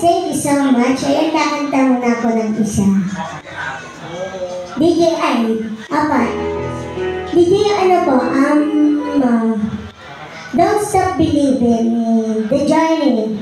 thank you so much. Ayan, kakanta muna ako ng isa. DJ ay, apa? DJ ano po, Don't Stop Believing in The Journey.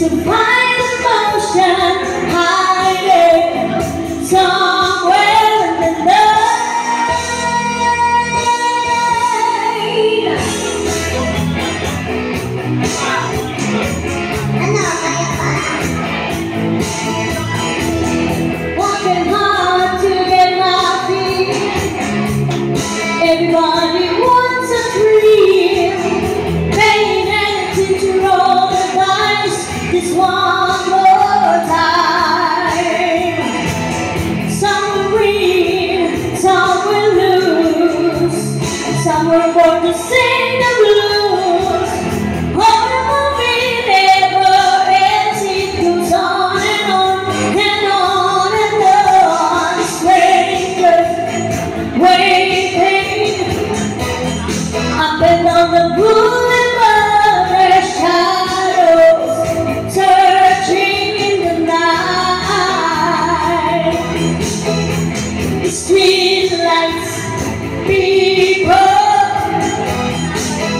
To find emotion hiding somewhere in the night. Working hard to get my feet. Everybody wants a dream. Paying attention to all the dice. Just one more time. Some will win, some will lose. Some were born to sing the blues. Oh, the movie never ends. It goes on and on and on and on. Strangers waiting up and down the boulevard. Their shadows searching in the night. The street lights, people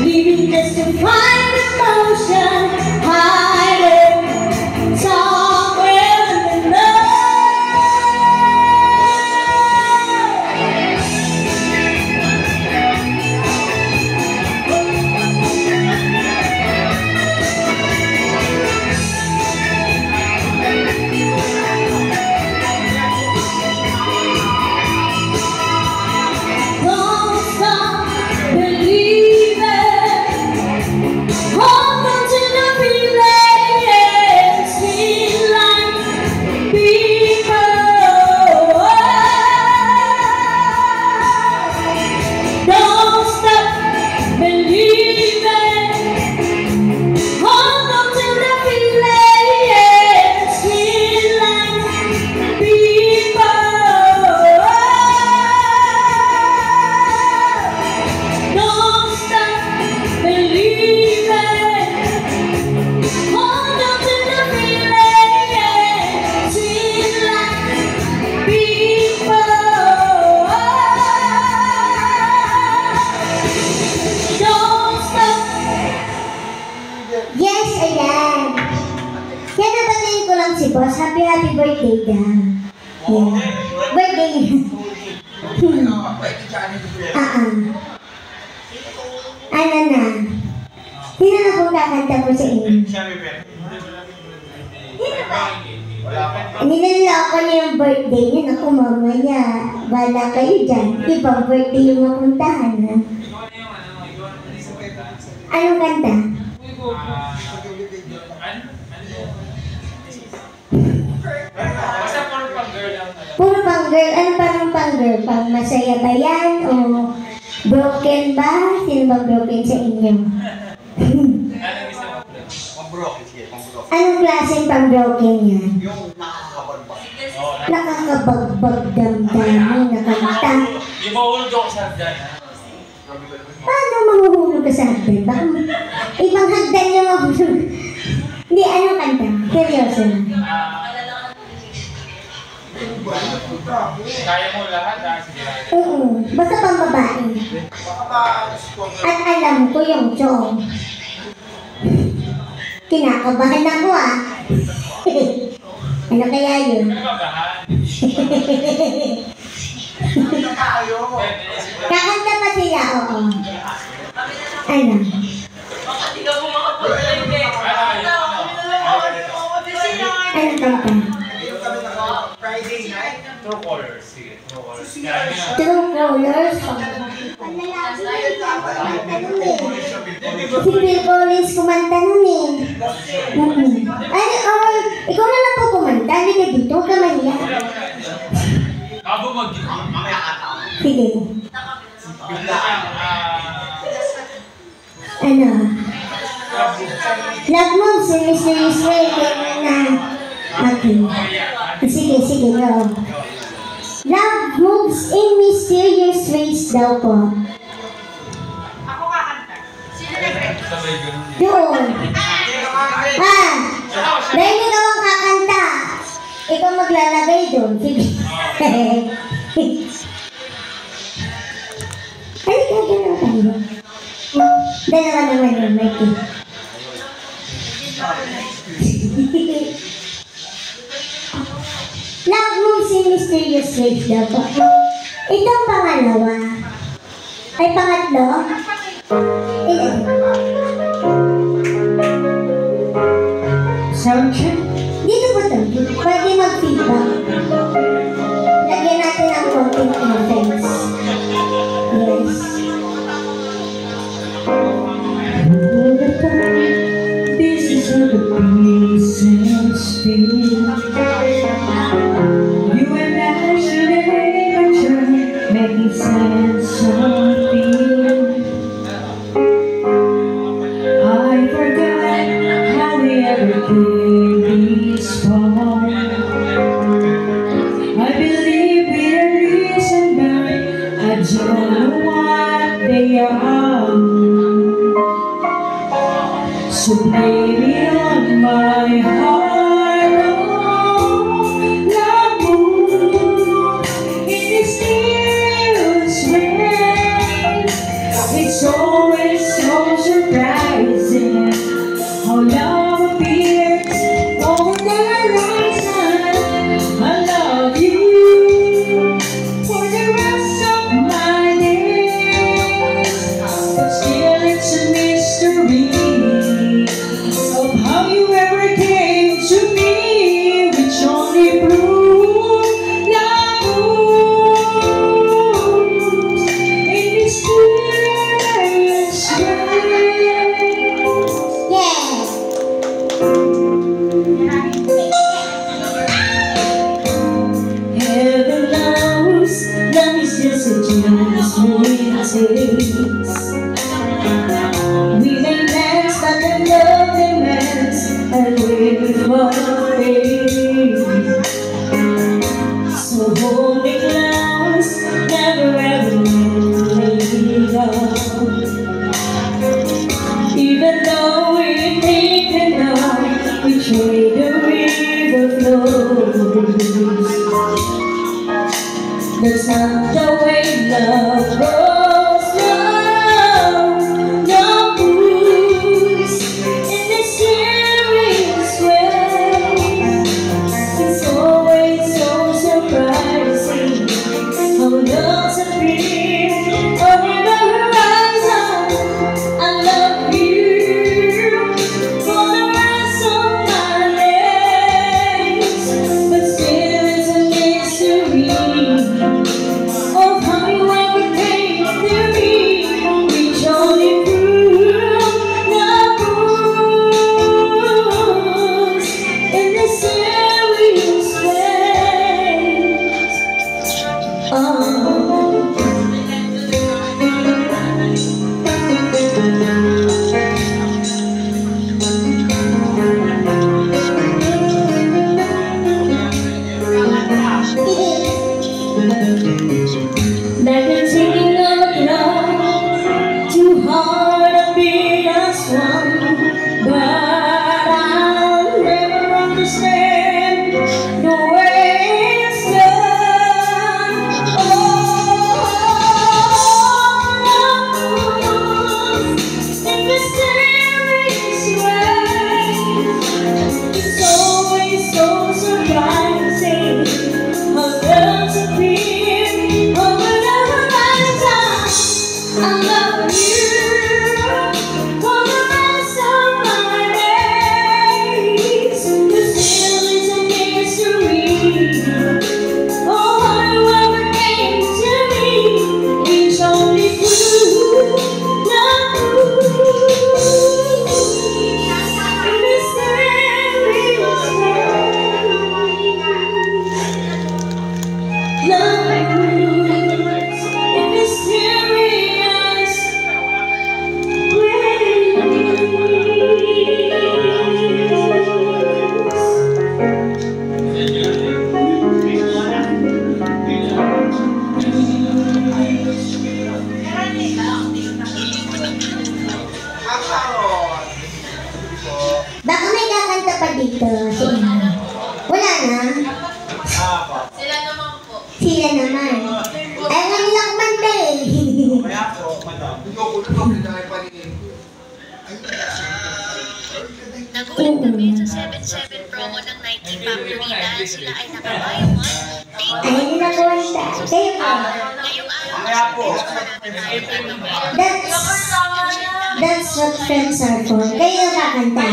leaving just to find emotion hiding somewhere in the night. Si Boss, happy birthday, Dan. Yeah. Birthday. Ano na? Sino na pong kakanta mo sa inyo? Niloloko niyo yung birthday niyo. Naku, mamaya. Wala kayo dyan. Ibang birthday yung mapuntahan, ha? Anong kanta? Puro pang girl. Ano parang pang girl? Pang masaya ba yan? O broken ba? Sino ba broken sa inyo? Anong klaseng pang broken yan? Yung nakakabagbag. Nakakabagbag damdamin na kanta. Yung mahulog ako sa hagdan, ha? Paano mahuhulog ka sa hagdan? Baka ibang hagdan yung mahulog. Hindi, anong kanta? Seryoso na. Kaya mo lahat, ha? Sige lang. Oo, basta pang babae. At alam ko yung chong. Kinakabahan ako, ah. Ano kaya yun? Kakanta pa sila, oo. Ano? Ano kanta? Friday night. True colors, sige. True colors. True Colors. Si Bill Collins kumanta nun eh. Ay, ikaw na lang po kumanta. Hindi ka dito, huwag ka mahiya. Abo mag... Sige. Ano? Love Moves in Mysterious Way. Na. Okay. Sige, sige, no. Love moves in mysterious ways daw po. Ako kakanta. Sino nag-request? Sabay ganun yun. Doon. Dahil ikaw ang kakanta. Ikaw maglalagay doon. Sige. Ay, gano'n tayo. Dalawa naman yun, Mikey. Love moves in mysterious ways daw po. Ito ang pangalawa. Ay, pangatlo? Ilan? Soundcheck? Dito po ito. Pwede mag-feedback. Lagyan natin ang konting offense. Yes. This is how the pieces feel. You and I should have made a try, making sense of it. I forgot how we ever came this far. I believe we're a reason why I don't know what they are. So blame it on my heart. Love moves in mysterious ways. It's always so surprising how love appears over the horizon. I love you for the rest of my days, but still it's a mystery of how you ever came to me, which only proves love moves in mysterious ways. Yeah. Heaven knows love is just a chance we takes. We make plans, but the love demands and wait for faith. So hold me close, never ever let me go. Even though we think and know which way the river flows, that's not the way love goes. Love moves in mysterious ways. It's always so surprising dito. Wala na. Sila naman po. Sila naman. Ay, ang lakman na eh. Kaya po, madam. Nagulat kami sa 7-7 promo ng Nike Factory dahil sila ay naka-buy one, take Ay, hindi na po siya. Kayo po. ngayong araw. Kaya po. That's what friends are for. Kayo kakanta.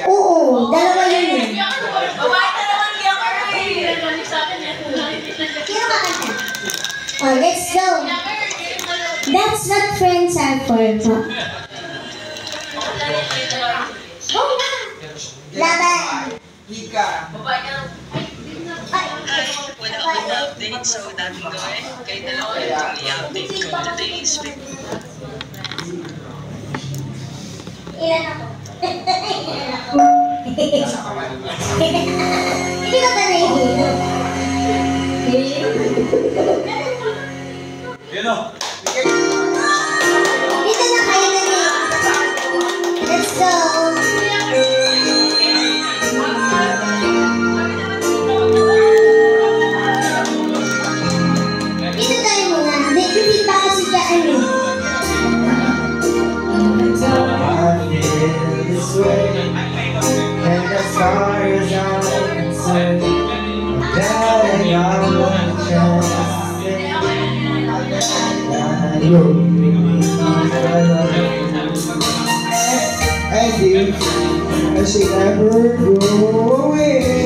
Oo, dalawa yun eh. Kayo kakanta. Oh, let's go. That's what friends are for po. Go na! Laban! Hika. Wala akong update, so dati ko kayo na lang ulit yung i-update ko today's video. Ilan ako? Ilan ako? Hindi ka ba nahihilo? Yun o. Dito na kayo na niya. Let's go! Dito tayo muna. Hindi pa kasi dyan eh. I feel this way, and as far as I'm concerned, darling, I want a chance to say that you'll be forever. And if I should ever go away,